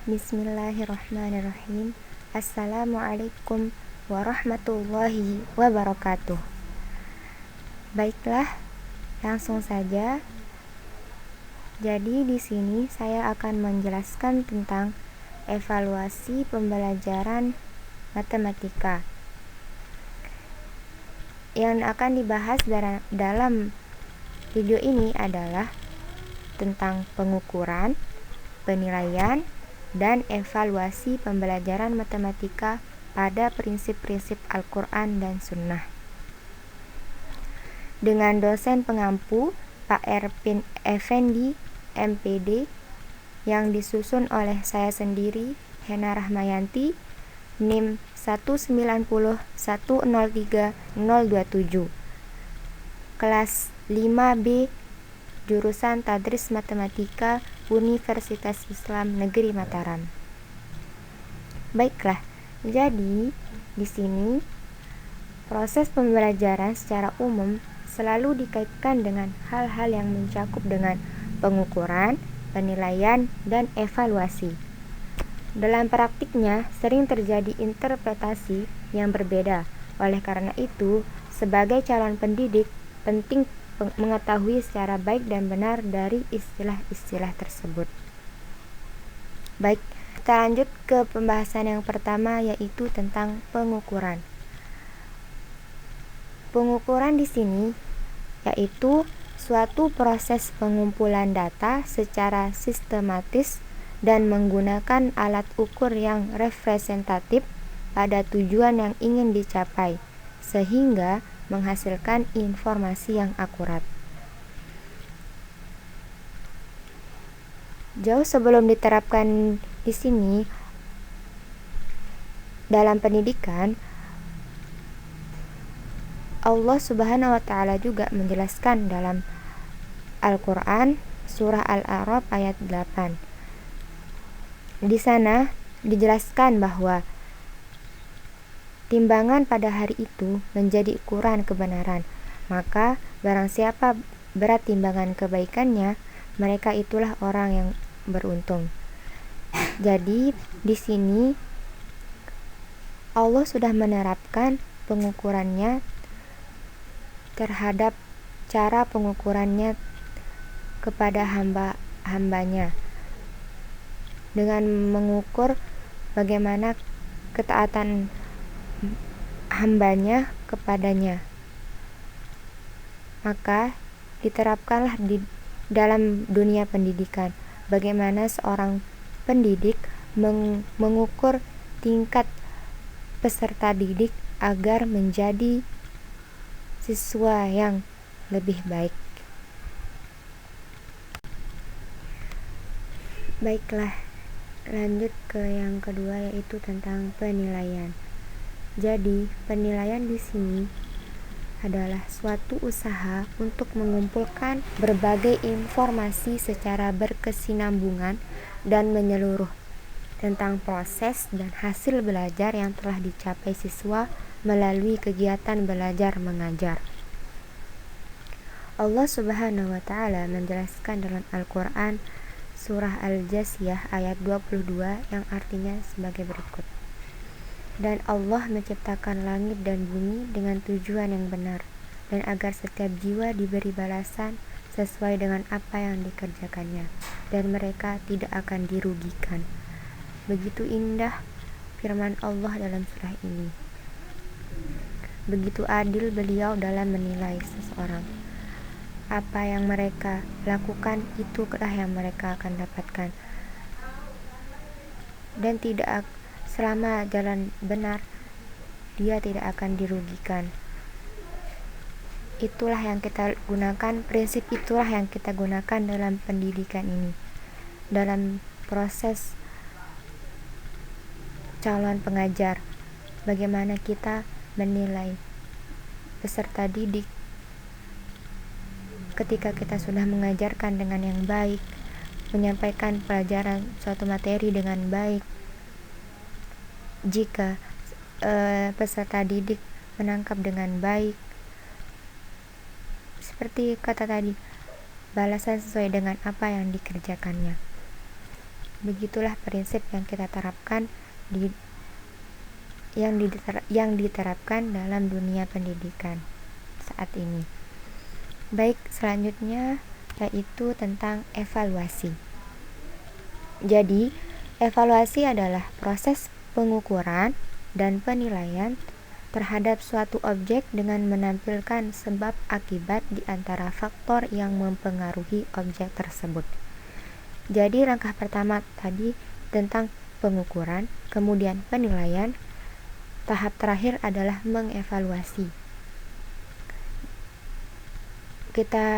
Bismillahirrahmanirrahim. Assalamualaikum warahmatullahi wabarakatuh. Baiklah, langsung saja. Jadi di sini saya akan menjelaskan tentang evaluasi pembelajaran matematika. Yang akan dibahas dalam video ini adalah tentang pengukuran, penilaian, dan evaluasi pembelajaran matematika pada prinsip-prinsip Al-Quran dan Sunnah. Dengan dosen pengampu Pak Erpin Effendi, MPD, yang disusun oleh saya sendiri, Hena Rahmayanti, NIM 190103027, kelas 5B, jurusan Tadris Matematika, Universitas Islam Negeri Mataram. Baiklah, jadi di sini proses pembelajaran secara umum selalu dikaitkan dengan hal-hal yang mencakup dengan pengukuran, penilaian, dan evaluasi. Dalam praktiknya sering terjadi interpretasi yang berbeda. Oleh karena itu, sebagai calon pendidik penting mengetahui secara baik dan benar dari istilah-istilah tersebut. Baik, kita lanjut ke pembahasan yang pertama, yaitu tentang pengukuran. Pengukuran di sini yaitu suatu proses pengumpulan data secara sistematis dan menggunakan alat ukur yang representatif pada tujuan yang ingin dicapai, sehingga menghasilkan informasi yang akurat. Jauh sebelum diterapkan di sini dalam pendidikan, Allah Subhanahu wa Ta'ala juga menjelaskan dalam Al-Quran surah Al-A'raf ayat 8. Di sana dijelaskan bahwa timbangan pada hari itu menjadi ukuran kebenaran. Maka barang siapa berat timbangan kebaikannya, mereka itulah orang yang beruntung. Jadi di sini Allah sudah menerapkan pengukurannya terhadap cara pengukurannya kepada hamba-hambanya dengan mengukur bagaimana ketaatan hambanya kepadanya. Maka diterapkanlah di dalam dunia pendidikan bagaimana seorang pendidik mengukur tingkat peserta didik agar menjadi siswa yang lebih baik. Baiklah, lanjut ke yang kedua, yaitu tentang penilaian. Jadi, penilaian di sini adalah suatu usaha untuk mengumpulkan berbagai informasi secara berkesinambungan dan menyeluruh tentang proses dan hasil belajar yang telah dicapai siswa melalui kegiatan belajar mengajar. Allah Subhanahu wa Ta'ala menjelaskan dalam Al-Quran surah Al-Jasiyah ayat 22 yang artinya sebagai berikut. Dan Allah menciptakan langit dan bumi dengan tujuan yang benar, dan agar setiap jiwa diberi balasan sesuai dengan apa yang dikerjakannya, dan mereka tidak akan dirugikan. Begitu indah firman Allah dalam surah ini. Begitu adil beliau dalam menilai seseorang. Apa yang mereka lakukan, itulah yang mereka akan dapatkan. Dan tidak selama jalan benar, dia tidak akan dirugikan. Itulah yang kita gunakan, prinsip itulah yang kita gunakan dalam pendidikan ini, dalam proses calon pengajar. Bagaimana kita menilai peserta didik ketika kita sudah mengajarkan dengan yang baik, menyampaikan pelajaran suatu materi dengan baik. Jika peserta didik menangkap dengan baik, seperti kata tadi, balasan sesuai dengan apa yang dikerjakannya. Begitulah prinsip yang kita terapkan yang diterapkan dalam dunia pendidikan saat ini. Baik, selanjutnya yaitu tentang evaluasi. Jadi, evaluasi adalah proses pengukuran dan penilaian terhadap suatu objek dengan menampilkan sebab akibat di antara faktor yang mempengaruhi objek tersebut. Jadi langkah pertama tadi tentang pengukuran, kemudian penilaian, tahap terakhir adalah mengevaluasi. Kita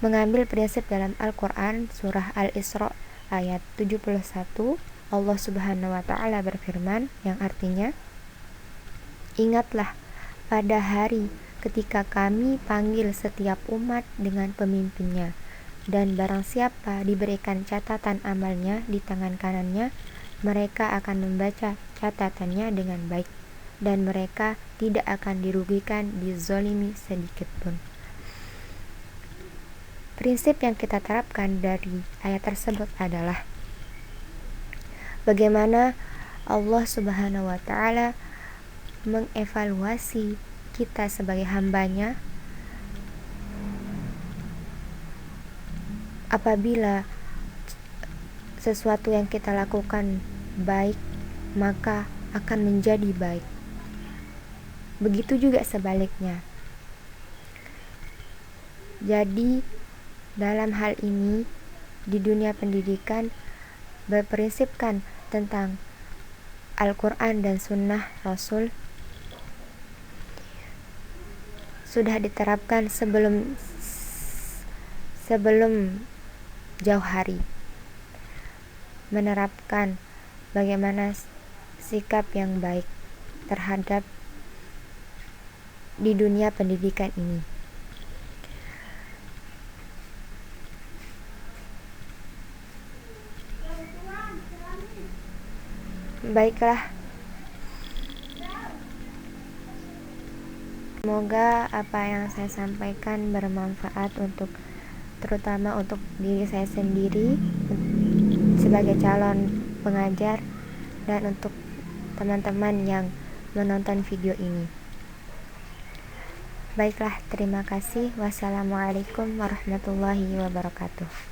mengambil prinsip dalam Al-Quran surah Al-Isra ayat 71. Allah Subhanahu wa Ta'ala berfirman, yang artinya, ingatlah pada hari ketika kami panggil setiap umat dengan pemimpinnya, dan barang siapa diberikan catatan amalnya di tangan kanannya, mereka akan membaca catatannya dengan baik, dan mereka tidak akan dirugikan dizolimi sedikit pun. Prinsip yang kita terapkan dari ayat tersebut adalah bagaimana Allah Subhanahu wa Ta'ala mengevaluasi kita sebagai hambanya apabila sesuatu yang kita lakukan baik, maka akan menjadi baik. Begitu juga sebaliknya. Jadi dalam hal ini di dunia pendidikan berprinsipkan tentang Al-Quran dan Sunnah Rasul sudah diterapkan sebelum jauh hari, menerapkan bagaimana sikap yang baik terhadap di dunia pendidikan ini. Baiklah, semoga apa yang saya sampaikan bermanfaat terutama untuk diri saya sendiri sebagai calon pengajar dan untuk teman-teman yang menonton video ini. Baiklah, terima kasih. Wassalamualaikum warahmatullahi wabarakatuh.